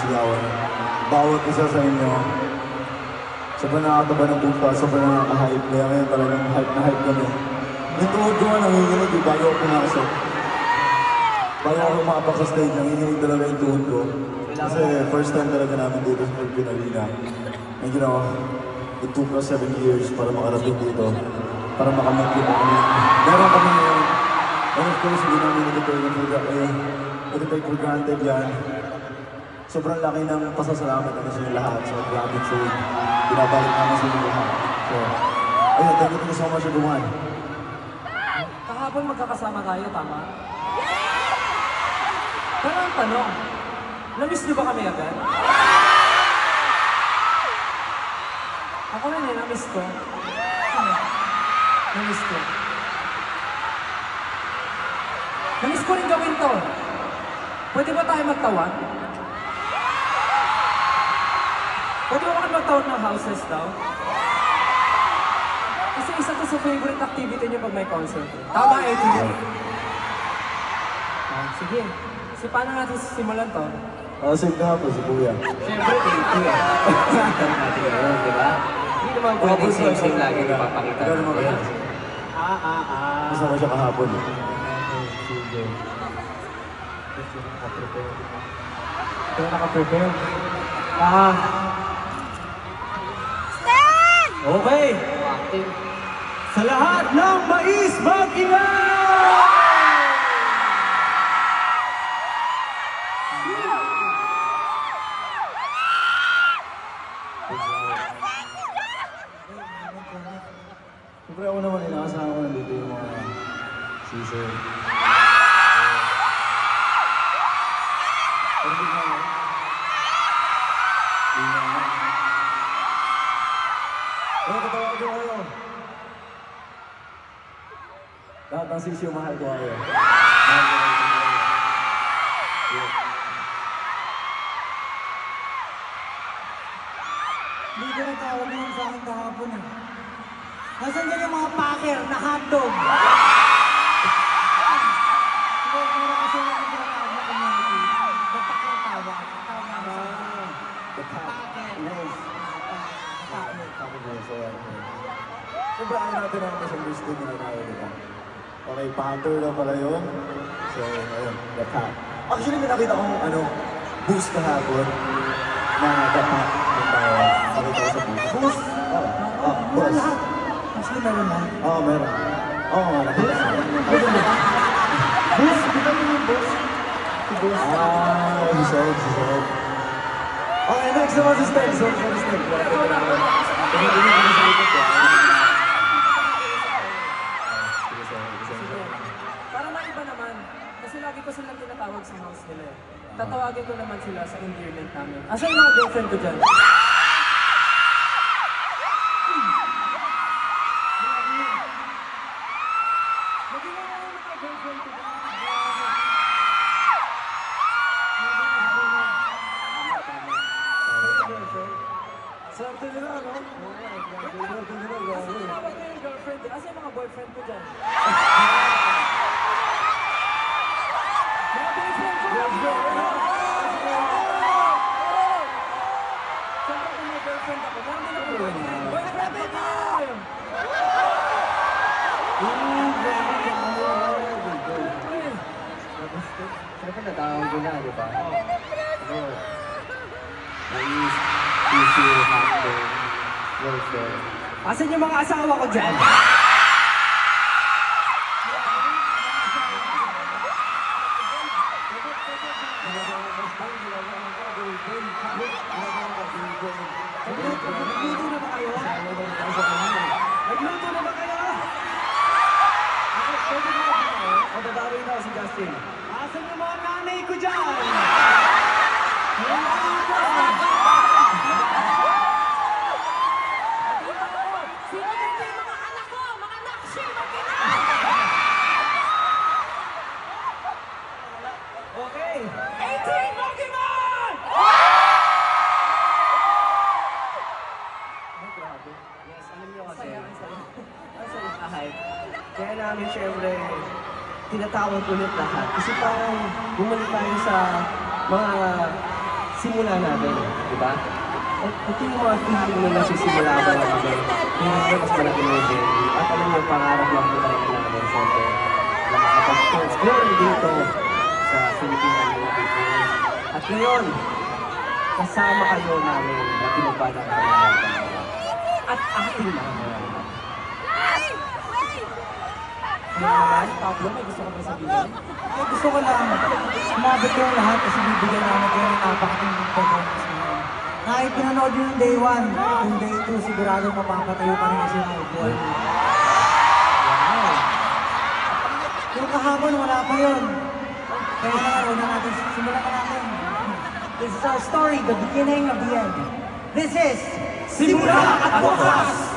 sigawan. Bawat isa sa inyo, sobrang nakakataba ng pupa, sobrang nakaka-hype. Kaya ngayon talagang hype na hype kami. Yung tuhod ko nga nanginginig bago ako pumasok. Bago ako umapak sa stage, nanginginig talaga yung tuhod ko. Kasi first time talaga namin dito sa Philippine Arena. And you know, it took us 7 years para makarating dito. Para makamit yung kami. Meron kami ngayon. And of course, hindi namin iti-take for granted yan. Sobrang laki ng pasasalamat naman sa inyo lahat. So, gratitude. Binabalik naman sa inyo lahat. So, ayun, thank you so much everyone. Kahapon magkakasama tayo, tama? Pero ang tanong, na-miss niyo ba kami agad? Ako rin eh, na-miss ko. Na-miss ko. Na-miss ko rin gawin to. Pwede ba tayo magtawan? Pwede ba kami magtawag ng houses daw? Kasi isa to sa favorite activity niyo pag may concert. Tama, Eddie? Sige. Kasi paano natin sisimulan to? Save na po si Kuya. Siyempre, thank you eh. Saktan natin yun, di ba? Hindi naman pwede same-same lagi ipapakita. Ikaw naman kaya. Gusto ko siya kahapon. Sige. Ito naka-prepare. Okay. Sa lahat ng mais mag-ingay! Siyempre ako naman, inaasahan ko nandito yung mga season. Pagod na ako. Pero katawag ko kayo. Lahat ng sisiyo, mahal ko kayo. Hindi ko natawag yun sa akin kahapon eh. Nasaan dyan yung mga packer na hotdog? Siguro kasi yung tinatawag na community. Batak yung tawag. Tawag namin sa packer. Siyempre, ayaw natin ang misunderstood na tayo, di ba? Okay, Panther na pala yun. So, ayun, The Cat. Actually, may nakita kong, boost kahapon na The Cat. Nakita ko sa boost. Boost? Boost. Actually, meron na. Oo, meron. Oo, nga. Boost? Kita mo yung boost? Si Boost. Si Sob. Okay, next naman si Steg. Sob. Para maiba naman. Kasi lagi ko silang tinatawag sa house nila eh. Tatawagin ko naman sila sa endearment namin. Asa yung mga girlfriend ko dyan? Swerte nila, no? Swerte nila, Kasi grabe. tinawag ko yung girlfriend ko. Asa yung mga boyfriend ko dyan? Mga boyfriend ko! Siyempre kung may girlfriend ako, meron din ako boyfriend. Boyfriend ko! Siyempre natawag ko na, di ba? Mais, tissue, hotdog, welfare. Asan yung mga asawa ko dyan? Nagluto na ba kayo? Nagluto na ba kayo? Pwede na ako. O, babawi na si Justin. Asan yung mga nanay ko dyan? Sino dito yung mga anak ko? Mga nakshi, magkita! Okay. 18 Pokemon! Yes, alam niyo kasi. Hype. Kaya namin syempre tinatawag ulit lahat. Kasi parang bumalik tayo sa mga simulan natin, di ba? Ito yung mga feeling na nasisimula ko na kami. Hindi mas malaki na yung venue. At alam niyo, pangarap lang po talaga namin, siyempre, na makapag-perform dito sa Philippine Olympics. At ngayon, kasama kayo namin na pinagpala ng pangarap. At ating mga pangarap. Ano naman, Pablo, may gusto ka ba sabihin? Eh, gusto ko lang, sumabot ko yung lahat kasi bibigyan namin kayo ng napakatinding performance ngayon. Kahit pinanood nyo yung day 1, yung day 2, sigurado mapapatayo pa rin kasi yung upuan nyo. Wow! Yung kahapon, wala pa yun. Kaya naman, una natin, simulan na natin. This is our story, the beginning of the end. This is Simula at Wakas!